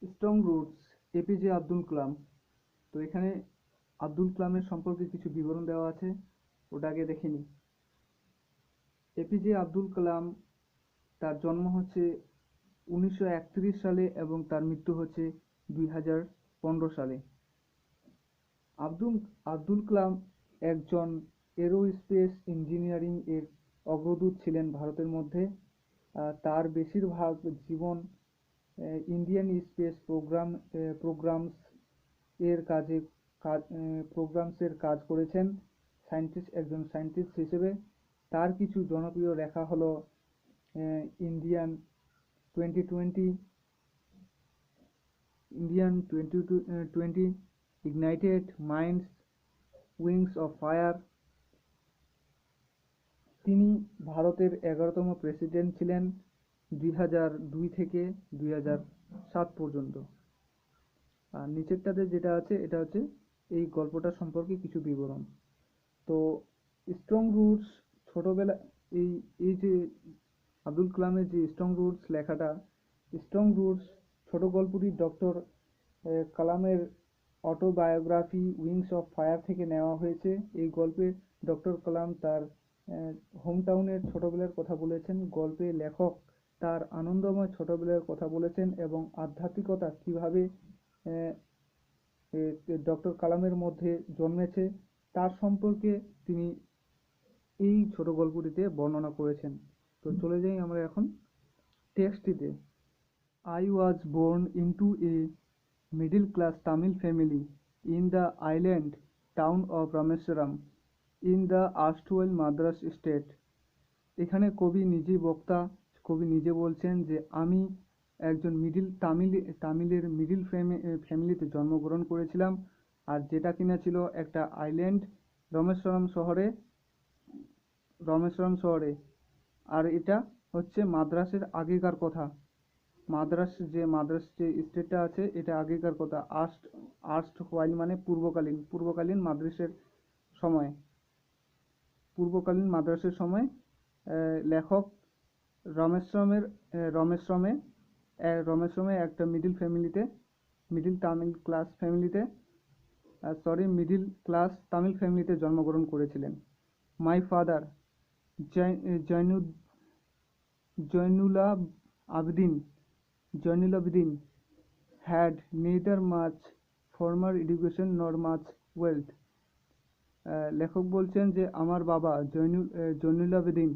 Strong roots, APJ Abdul Kalam. তো এখানে আব্দুল কালামের সম্পর্কে কিছু বিবরণ দেওয়া আছে, ওটা আগে দেখে নিই। এপিজে আব্দুল কালাম, তার জন্ম হচ্ছে 1931 সালে এবং তার মৃত্যু হচ্ছে 2015 সালে। আব্দুল আব্দুল কালাম একজন এরোস্পেস ইঞ্জিনিয়ারিং এর অগ্রদূত ছিলেন ভারতের মধ্যে। তার বেশিরভাগ জীবন ইন্ডিয়ান স্পেস প্রোগ্রামস এর কাজে প্রোগ্রামসের কাজ করেছেন একজন সায়েন্টিস্ট হিসেবে। তার কিছু জনপ্রিয় লেখা হলো Indian twenty twenty Indian twenty twenty ignited minds, wings of fire. তিনি ভারতের 11তম প্রেসিডেন্ট ছিলেন 2002 থেকে 2007 পর্যন্ত। আর নিচেরটাতে যেটা আছে এটা হচ্ছে এই গল্পটা সম্পর্কে কিছু বিবরণ। তো স্ট্রং রুটস, ছোটবেলা, এই এই যে আব্দুল কালামের যে স্ট্রং রুটস লেখাটা, স্ট্রং রুটস ছোট গল্পটি ডক্টর কালামের অটোবায়োগ্রাফি উইংস অফ ফায়ার থেকে নেওয়া হয়েছে। এই গল্পে ডক্টর কালাম তার হোমটাউনের ছোটবেলার কথা বলেছেন। গল্পে লেখক তার আনন্দময় ছোটবেলার কথা বলেছেন এবং আধ্যাত্মিকতা কিভাবে ডক্টর কালামের মধ্যে জন্মেছে তার সম্পর্কে তিনি এই ছোট গল্পটিতে বর্ণনা করেছেন। তো চলে যাই আমরা এখন টেক্সটিতে। I was born into a middle-class Tamil family in the island town of Rameswaram in the erstwhile Madras state. এখানে কবি নিজে বলছেন যে আমি একজন তামিলের মিডিল ফ্যামিলিতে জন্মগ্রহণ করেছিলাম, আর যেটা কিনা ছিল একটা আইল্যান্ড রমেশ্বরম শহরে রমেশ্বরম শহরে আর এটা হচ্ছে মাদ্রাসের আগেকার কথা। মাদ্রাস যে স্টেটটা আছে এটা আগেকার কথা। আর্স্ট হোয়াইল মানে পূর্বকালীন সময় মাদ্রাসের সময় লেখক রমেশ্রমের রমেশ্রমে রমেশ্রমে একটা মিডিল ক্লাস তামিল ফ্যামিলিতে জন্মগ্রহণ করেছিলেন। My father Jainulabdeen Jainulabdeen had neither much formal education nor much wealth. লেখক বলছেন যে আমার বাবা জয়নুল আবেদিন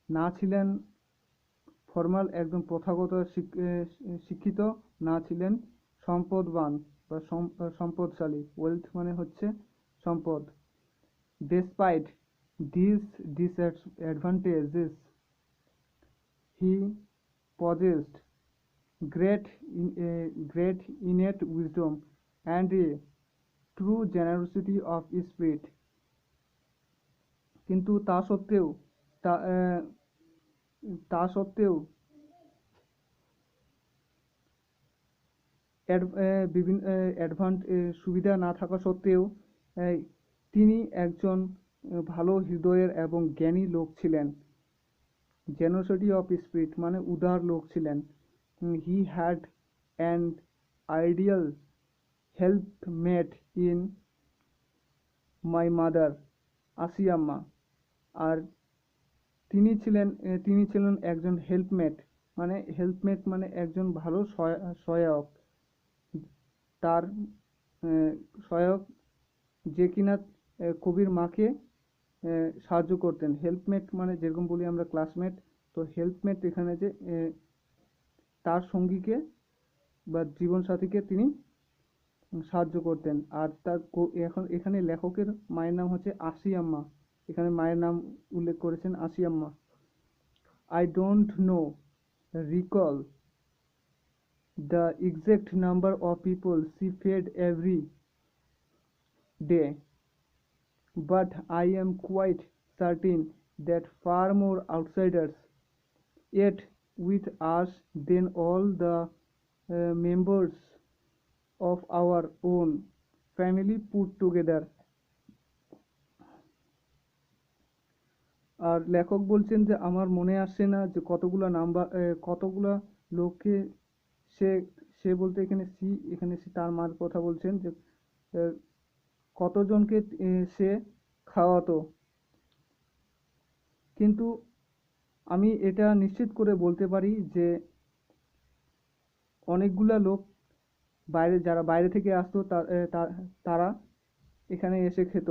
না ছিলেন একদম প্রথাগত শিক্ষিত, না ছিলেন সম্পদবান বা সম্পদশালী। ওয়েলথ মানে হচ্ছে সম্পদ। Despite these disadvantages, he possessed great innate wisdom and a true generosity of spirit. কিন্তু তা আহ, তা সত্ত্বেও বিভিন্ন সুবিধা না থাকা সত্ত্বেও তিনি একজন ভালো হৃদয়ের এবং জ্ঞানী লোক ছিলেন। জেনোসিটি অফ স্পিরিট মানে উদার লোক ছিলেন। He had an ideal helpmate in my mother Ashiamma. আর তিনি ছিলেন একজন হেল্পমেট মানে একজন ভালো সহায়ক। তার সহায়ক যে কিনা কবির মাকে সাহায্য করতেন। হেল্পমেট মানে যেরকম বলি আমরা ক্লাসমেট, তো হেল্পমেট এখানে যে তার সঙ্গীকে বা জীবনসাথীকে তিনি সাহায্য করতেন। আর এখানে লেখকের মায়ের নাম হচ্ছে আসিয়াম্মা। এখানে মায়ের নাম উল্লেখ করেছেন Ashiamma. I don't recall the exact number of people she fed every day, but I am quite certain that far more outsiders ate with us than all the members of our own family put together. আর লেখক বলছেন যে আমার মনে আসছে না যে কতগুলা লোককে সে সে বলতে এখানে সে তার মার কথা বলছেন যে কতজনকে সে খাওয়াতো। কিন্তু আমি এটা নিশ্চিত করে বলতে পারি যে অনেকগুলা লোক যারা বাইরে থেকে আসতো তারা এখানে এসে খেত,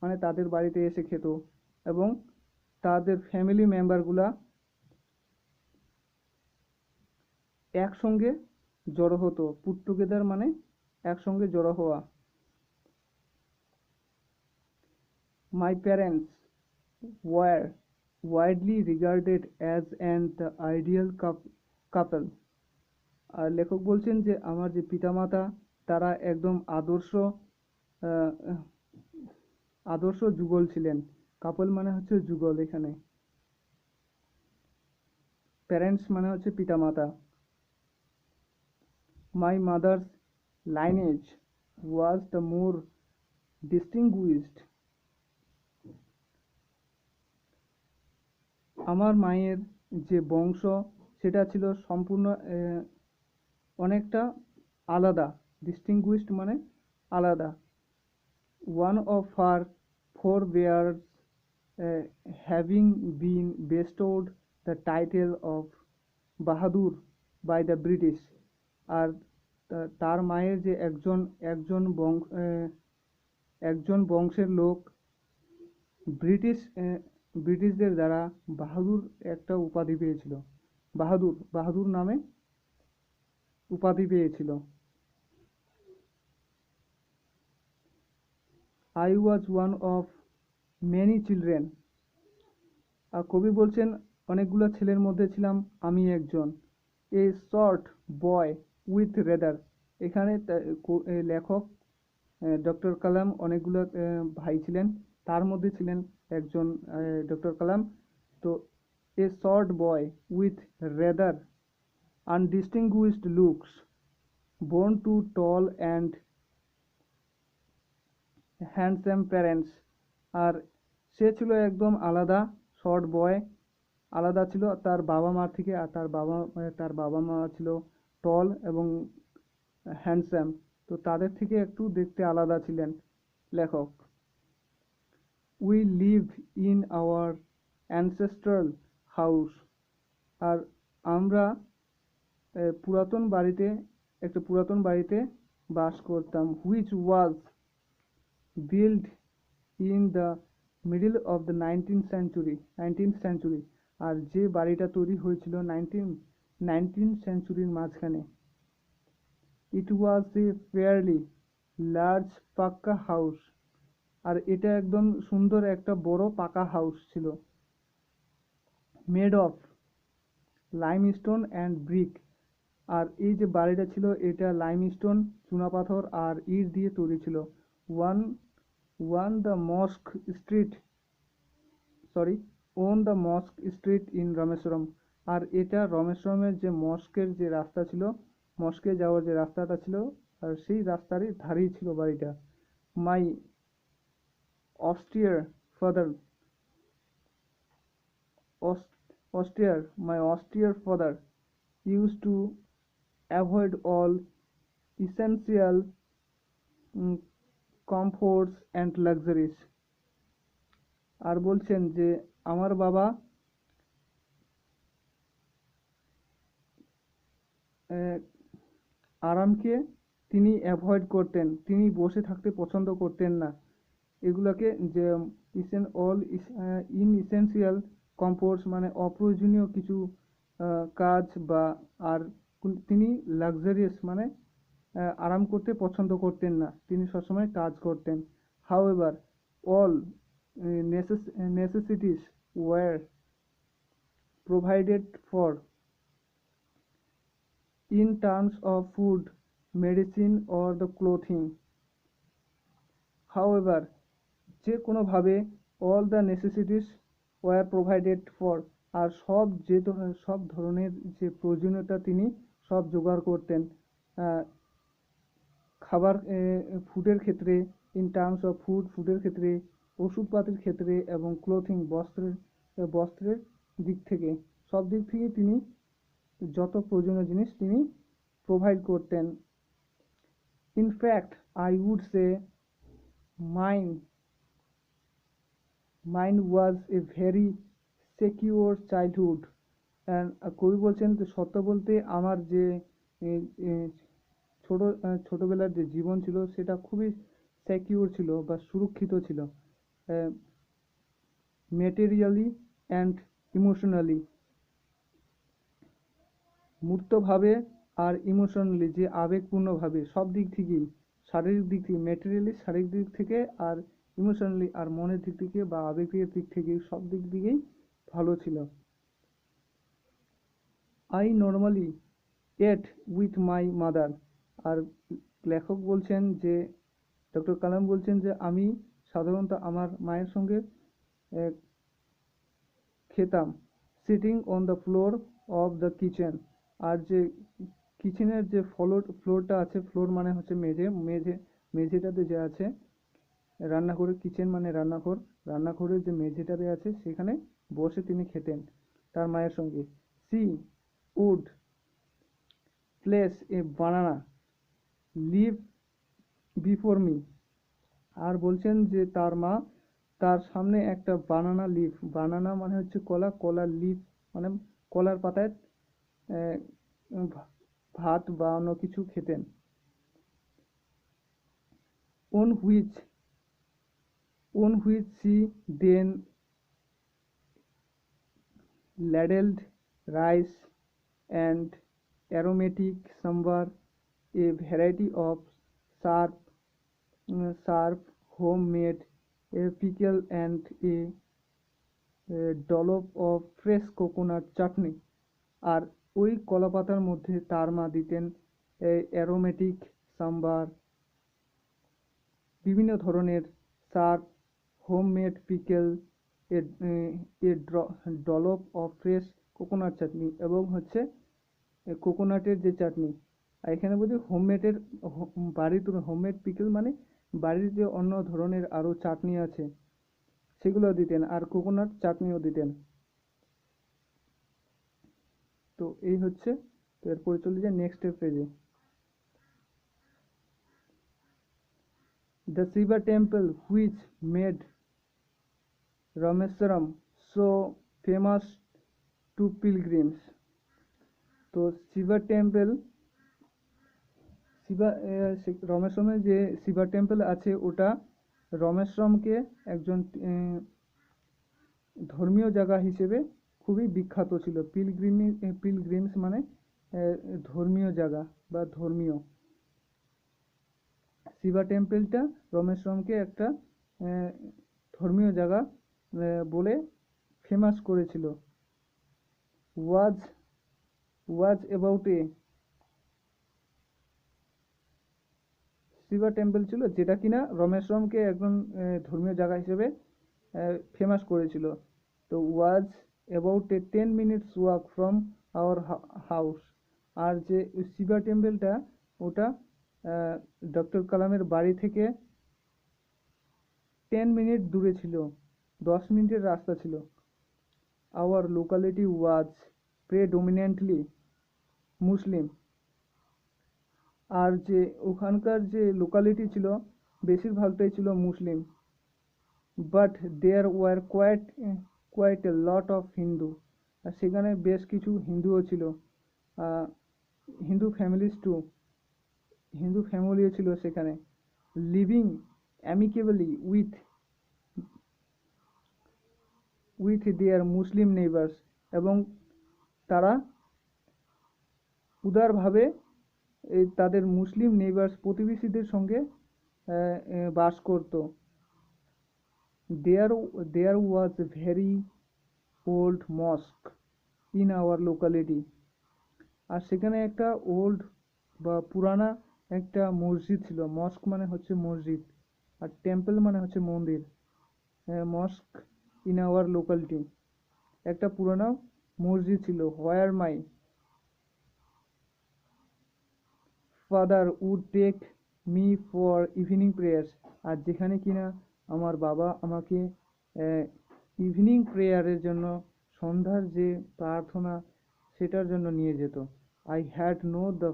মানে তাদের বাড়িতে এসে খেত, এবং তাদের ফ্যামিলি মেম্বারগুলা একসঙ্গে জড়ো হতো। পুট টুগেদার মানে একসঙ্গে জড়ো হওয়া। My parents were widely regarded as an the ideal couple। আর লেখক বলছেন যে আমার যে পিতামাতা তারা একদম আহ, আদর্শ যুগল ছিলেন। কাপল মানে হচ্ছে যুগল, এখানে প্যারেন্টস মানে হচ্ছে পিতামাতা। My mother's lineage was the more distinguished. আমার মায়ের যে বংশ সেটা ছিল সম্পূর্ণ অনেকটা আলাদা। ডিস্টিংগুইশড মানে আলাদা। One of her forebears having been bestowed the title of Bahadur by the British। আর তার মায়ের যে একজন বংশের লোক ব্রিটিশদের দ্বারা বাহাদুর একটা উপাধি পেয়েছিল। বাহাদুর নামে উপাধি পেয়েছিল। I was one of many children। আর কবি বলছেন অনেকগুলো ছেলের মধ্যে ছিলাম আমি একজন। এ শর্ট বয় উইথ রেদার। এখানে লেখক ডক্টর কালাম অনেকগুলো ভাই ছিলেন, তার মধ্যে ছিলেন একজন ডক্টর কালাম। তো a short boy with rather undistinguished looks born to tall and handsome parents. আর সে ছিল একদম আলাদা, শর্ট বয়, আলাদা ছিল তার বাবা মার থেকে। আর তার বাবা মা ছিল টল এবং হ্যান্ডসাম, তো তাদের থেকে একটু দেখতে আলাদা ছিলেন লেখক। We live in our ancestral house. আর আমরা একটা পুরাতন বাড়িতে বাস করতাম। Which was built in the middle of the 19th century। আর যে বাড়িটা তৈরি হয়েছিল 19th সেঞ্চুরির মাঝখানে। it was a fairly large পাক্কা হাউস। আর এটা একদম সুন্দর একটা বড় পাকা হাউস ছিল। made of limestone and brick। আর এই যে বাড়িটা ছিল এটা লাইমস্টোন, চুনাপাথর আর ইট দিয়ে তৈরি ছিল। One one the Mosque Street sorry on the Mosque Street in Rameswaram. আর এটা রামেশ্বরমের যে মস্কের যে রাস্তা ছিল, মস্কে যাওয়ার যে রাস্তাটা ছিল, আর সেই রাস্তারই ধারেই ছিল বাড়িটা। মাই austere father my austere father used to avoid all essential comforts and luxuries। আর বলছেন যে আমার বাবা আরামকে তিনি অ্যাভয়েড করতেন, তিনি বসে থাকতে পছন্দ করতেন না। এগুলাকে যে ইনএসেনশিয়াল কমফোর্টস মানে অপ্রয়োজনীয় কিছু কাজ বা আর তিনি লাক্সারিয়াস মানে আরাম করতে পছন্দ করতেন না, তিনি সবসময় কাজ করতেন। However all necessities were provided for in terms of food, medicine or the clothing। However, যে কোনোভাবে all the necessities were provided for। আর সব ধরনের যে প্রয়োজনীয়তা তিনি সব জোগাড় করতেন খাবার ফুডের ক্ষেত্রে, ইন টার্মস অফ ফুডের ক্ষেত্রে, ওষুধপাতির ক্ষেত্রে এবং ক্লোথিং বস্ত্রের দিক থেকে, সব দিক থেকে তিনি যত প্রয়োজনীয় জিনিস তিনি প্রোভাইড করতেন। In fact I would say mine was a very secure childhood. কবি বলছেন যে সত্য বলতে আমার যে এ, এ, ছোটবেলার যে জীবন ছিল সেটা খুবই সিকিউর ছিল বা সুরক্ষিত ছিল, মেটেরিয়ালি অ্যান্ড ইমোশনালি, মূর্তভাবে আর ইমোশনালি যে আবেগপূর্ণভাবে, সব দিক থেকেই, শারীরিক দিক থেকে, মেটেরিয়ালি শারীরিক দিক থেকে, আর ইমোশনালি আর মনের দিক থেকে বা আবেগের দিক থেকে, সব দিক দিকেই ভালো ছিল। I normally ate with my mother. আর লেখক বলছেন যে ডক্টর কালাম বলছেন যে আমি সাধারণত আমার মায়ের সঙ্গে খেতাম। Sitting on the floor of the kitchen. আর যে কিচেনের যে ফ্লোরটা আছে, ফ্লোর মানে হচ্ছে মেঝেটাতে যে আছে রান্নাঘরের, কিচেন মানে রান্নাঘর, রান্নাঘরের যে মেঝেটাতে আছে সেখানে বসে তিনি খেতেন তার মায়ের সঙ্গে। She would place a banana leaf before me. আর বলছেন যে তার মা তার সামনে একটা বানানা লিফ, বানানা মানে হচ্ছে কলা, কলার লিফ মানে কলার পাতায় ভাত বা অন্য কিছু খেতেন। on which she then ladled rice and aromatic sambar, a variety of sharp homemade pickle and a dollop of fresh coconut chutney। আর ওই কলাপাতার মধ্যে তার মা দিতেন অ্যারোমেটিক সাম্বার, বিভিন্ন ধরনের sharp homemade pickle, a dollop of fresh coconut chutney, এবং হচ্ছে কোকোনাটের যে চাটনি। আর এখানে বলছি হোমমেডের, বাড়ির হোমমেড পিকেল মানে বাড়ির যে অন্য ধরনের আরও চাটনি আছে সেগুলো দিতেন, আর কোকোনাট চাটনিও দিতেন। তো এই হচ্ছে, তো এরপরে চলে যায় নেক্সট পেজে। The Shiva temple which made Rameswaram so famous to pilgrims। তো শিবা টেম্পল, রমেশ্বরমের যে শিবা টেম্পল আছে ওটা রমেশ্বরমকে একজন ধর্মীয় জায়গা হিসেবে খুবই বিখ্যাত ছিল। পিলগ্রিমস মানে ধর্মীয় জায়গা বা ধর্মীয়। শিবা টেম্পলটা রমেশ্বরমকে একটা ধর্মীয় জায়গা বলে ফেমাস করেছিল। Was about a Shiva temple ছিল যেটা কিনা রমেশ্বরমকে একজন ধর্মীয় জায়গা হিসেবে ফেমাস করেছিল। তো was about a 10 minutes walk from our house. আর যে শিবা টেম্পলটা ওটা ডক্টর কালামের বাড়ি থেকে 10 মিনিট দূরে ছিল, 10 মিনিটের রাস্তা ছিল। আওয়ার লোকালিটি ওয়াজ প্রেডোমিনেন্টলি মুসলিম। আর যে ওখানকার যে লোকালিটি ছিল বেশিরভাগটাই ছিল মুসলিম। But there were quite a lot of Hindu. আর সেখানে বেশ কিছু হিন্দুও ছিল, হিন্দু ফ্যামিলিও ছিল সেখানে। Living amicably with their Muslim neighbours. এবং তারা উদারভাবে তাদের মুসলিম নেইবার্স প্রতিবেশীদের সঙ্গে বাস করত। There was a very old mosque in our locality. আর সেখানে একটা ওল্ড বা পুরানা একটা মসজিদ ছিল। মস্ক মানে হচ্ছে মসজিদ, আর টেম্পল মানে হচ্ছে মন্দির। মস্ক ইন আওয়ার লোকালিটি, একটা পুরানো মসজিদ ছিল। Where my father would take me for evening prayers. আর যেখানে কিনা আমার বাবা আমাকে ইভিনিং প্রেয়ারের জন্য, সন্ধ্যার যে প্রার্থনা সেটার জন্য নিয়ে যেত। I had know the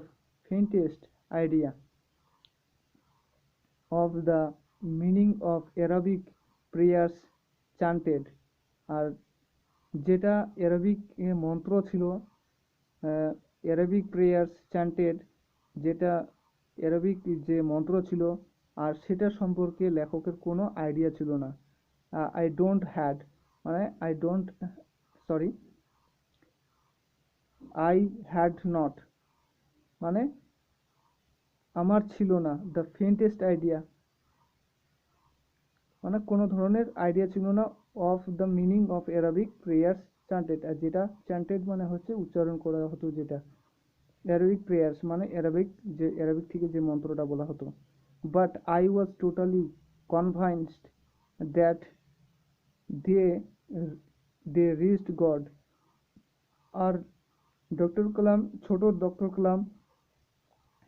faintest idea of the meaning of Arabic prayers chanted, আর যেটা অ্যারাবিক মন্ত্র ছিল, অ্যারাবিক প্রেয়ার্স চান্টেড, যেটা অ্যারাবিক যে মন্ত্র ছিল আর সেটা সম্পর্কে লেখকের কোনো আইডিয়া ছিল না। আই ডোন্ট হ্যাড মানে সরি আই হ্যাড নট মানে আমার ছিল না, দ্য ফেন্টেস্ট আইডিয়া মানে কোনো ধরনের আইডিয়া ছিল না, of the meaning of Arabic prayers chanted, আর যেটা চান্টেড মানে হচ্ছে উচ্চারণ করা হতো, যেটা অ্যারাবিক প্রেয়ার্স মানে অ্যারাবিক থেকে যে মন্ত্রটা বলা হতো। But I was totally convinced that they they reached God. আর ডক্টর কালাম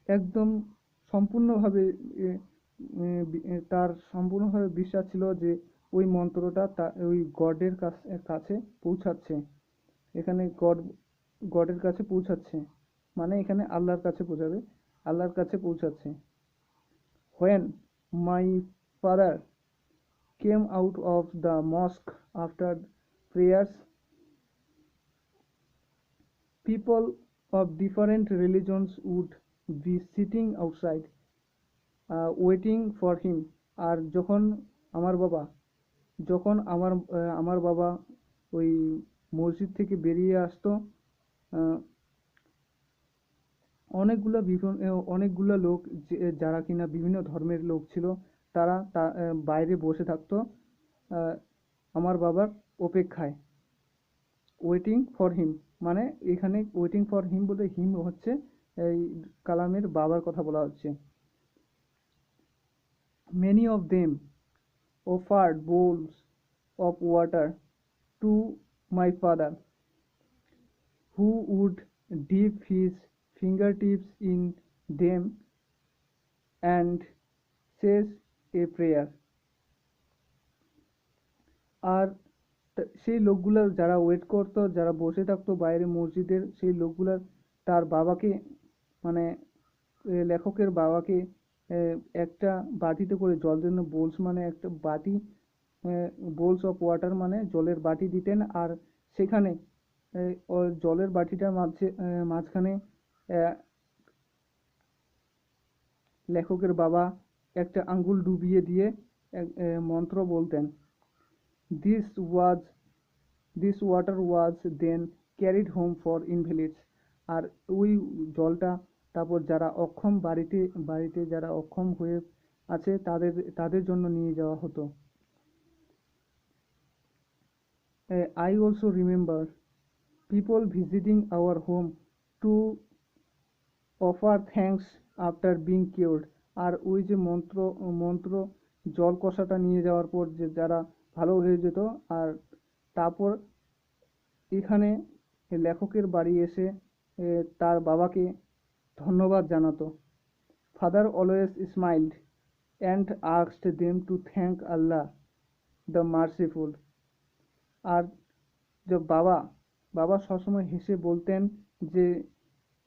একদম সম্পূর্ণভাবে তার সম্পূর্ণভাবে বিশ্বাস ছিল যে ওই মন্ত্রটা ওই গডের কাছে পৌঁছাচ্ছে। এখানে গডের কাছে পৌঁছাচ্ছে মানে এখানে আল্লাহর কাছে পৌঁছাবে, আল্লাহর কাছে পৌঁছাচ্ছে। When my father came out of the mosque after prayers, people of different religions would be sitting outside waiting for him। আর যখন আমার বাবা ওই মসজিদ থেকে বেরিয়ে আসতো, অনেকগুলো লোক যারা কিনা বিভিন্ন ধর্মের লোক ছিল, তারা বাইরে বসে থাকতো আমার বাবার অপেক্ষায়। ওয়েটিং ফর হিম মানে এখানে ওয়েটিং ফর হিম বলতে হিম হচ্ছে এই কালামের বাবার কথা বলা হচ্ছে। Many of them offered bowls of water to my father, who would dip his fingertips in them and says a prayer। আর সেই লোকগুলো যারা ওয়েট করতো, যারা বসে থাকতো বাইরে মসজিদের, সেই লোকগুলো তার বাবাকে মানে লেখকের বাবাকে একটা বাটিতে করে জল জন্য বোলস মানে একটা বাটি, বোলস অফ ওয়াটার মানে জলের বাটি দিতেন। আর সেখানে ওই জলের বাটিটার মাঝখানে লেখকের বাবা একটা আঙ্গুল ডুবিয়ে দিয়ে মন্ত্র বলতেন। This water was then carried home for invalids. আর ওই জলটা তারপর যারা অক্ষম বাড়িতে যারা অক্ষম হয়ে আছে তাদের জন্য নিয়ে যাওয়া হতো। I also remember people visiting our home to offer thanks after being cured। আর ওই যে মন্ত্র জল কষাটা নিয়ে যাওয়ার পর যে যারা ভালো হয়ে যেত, আর তারপর এখানে লেখকের বাড়ি এসে তার বাবাকে ধন্যবাদ জানাতো। Father always smiled and asked them to thank Allah the merciful. আর যে বাবা সবসময় হেসে বলতেন যে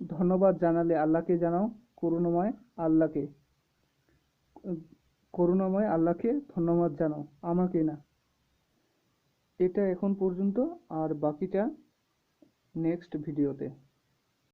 ধন্যবাদ জানালে আল্লাহকে জানাও, করুণাময় আল্লাহকে ধন্যবাদ জানাও, আমাকে না। এটা এখন পর্যন্ত, আর বাকিটা নেক্সট ভিডিওতে।